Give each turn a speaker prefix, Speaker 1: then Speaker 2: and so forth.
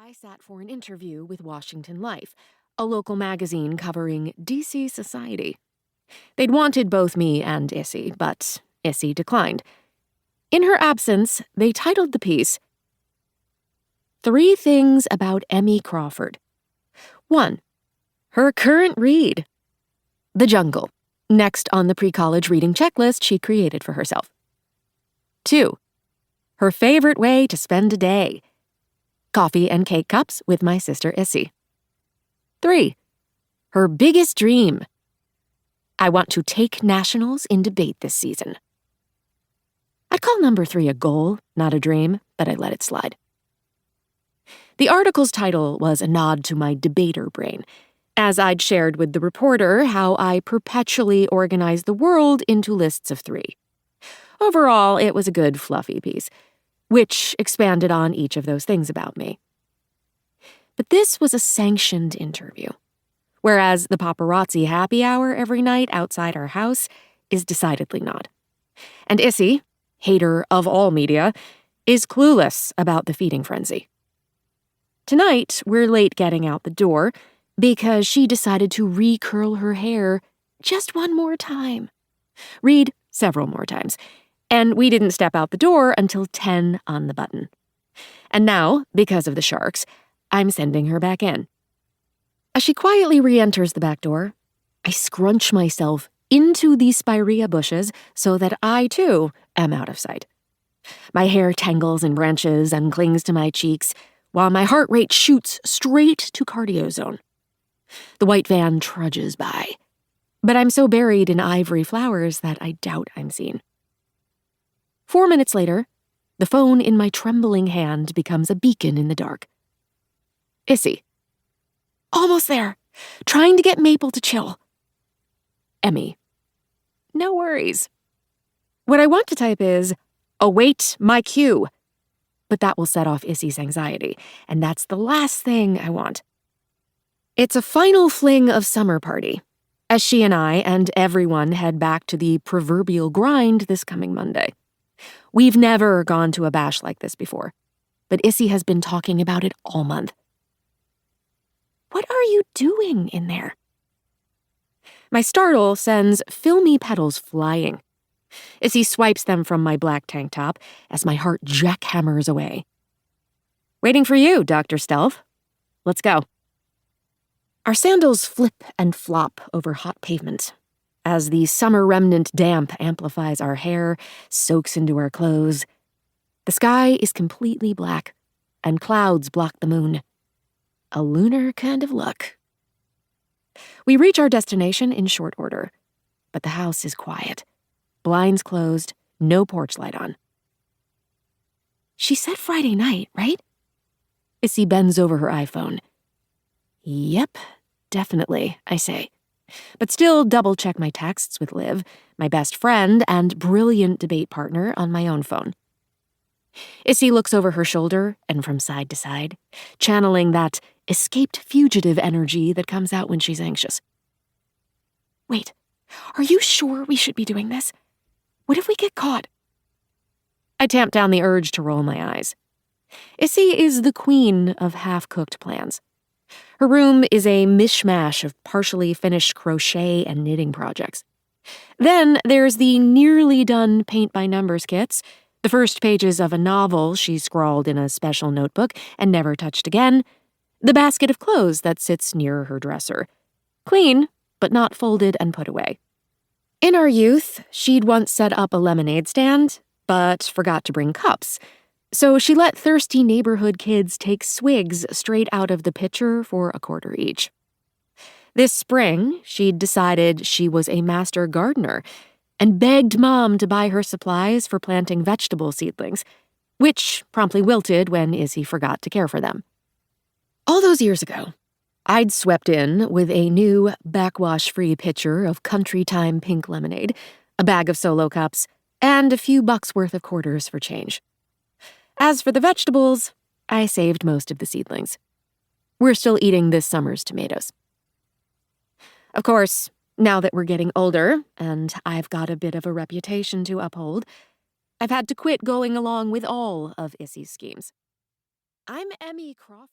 Speaker 1: I sat for an interview with Washington Life, a local magazine covering DC society. They'd wanted both me and Issy, but Issy declined. In her absence, they titled the piece, 3 Things About Emmy Crawford. 1. Her current read. The Jungle, next on the pre-college reading checklist she created for herself. 2. Her favorite way to spend a day. Coffee and cake cups with my sister Issy. 3. Her biggest dream. I want to take nationals in debate this season. I'd call number 3 a goal, not a dream, but I let it slide. The article's title was a nod to my debater brain, as I'd shared with the reporter how I perpetually organize the world into lists of 3. Overall, it was a good, fluffy piece, which expanded on each of those things about me. But this was a sanctioned interview, whereas the paparazzi happy hour every night outside our house is decidedly not. And Issy, hater of all media, is clueless about the feeding frenzy. Tonight, we're late getting out the door because she decided to recurl her hair just one more time. Read several more times. And we didn't step out the door until 10 on the button. And now, because of the sharks, I'm sending her back in. As she quietly re-enters the back door, I scrunch myself into the spirea bushes so that I, too, am out of sight. My hair tangles in branches and clings to my cheeks, while my heart rate shoots straight to cardio zone. The white van trudges by, but I'm so buried in ivory flowers that I doubt I'm seen. 4 minutes later, the phone in my trembling hand becomes a beacon in the dark. Issy. Almost there. Trying to get Maple to chill. Emmy. No worries. What I want to type is, await my cue. But that will set off Issy's anxiety, and that's the last thing I want. It's a final fling of summer party, as she and I and everyone head back to the proverbial grind this coming Monday. We've never gone to a bash like this before, but Issy has been talking about it all month. What are you doing in there? My startle sends filmy petals flying. Issy swipes them from my black tank top as my heart jackhammers away. Waiting for you, Dr. Stealth. Let's go. Our sandals flip and flop over hot pavement as the summer remnant damp amplifies our hair, soaks into our clothes. The sky is completely black, and clouds block the moon. A lunar kind of look. We reach our destination in short order, but the house is quiet. Blinds closed, no porch light on. She said Friday night, right? Issy bends over her iPhone. Yep, definitely, I say. But still double-check my texts with Liv, my best friend and brilliant debate partner, on my own phone. Issy looks over her shoulder and from side to side, channeling that escaped fugitive energy that comes out when she's anxious. Wait, are you sure we should be doing this? What if we get caught? I tamp down the urge to roll my eyes. Issy is the queen of half-cooked plans. Her room is a mishmash of partially finished crochet and knitting projects. Then there's the nearly done paint-by-numbers kits, the first pages of a novel she scrawled in a special notebook and never touched again, the basket of clothes that sits near her dresser. Clean, but not folded and put away. In our youth, she'd once set up a lemonade stand, but forgot to bring cups, so she let thirsty neighborhood kids take swigs straight out of the pitcher for $0.25 each. This spring, she'd decided she was a master gardener and begged Mom to buy her supplies for planting vegetable seedlings, which promptly wilted when Issy forgot to care for them. All those years ago, I'd swept in with a new backwash-free pitcher of Country Time pink lemonade, a bag of Solo cups, and a few bucks worth of quarters for change. As for the vegetables, I saved most of the seedlings. We're still eating this summer's tomatoes. Of course, now that we're getting older, and I've got a bit of a reputation to uphold, I've had to quit going along with all of Issy's schemes. I'm Emmy Crawford.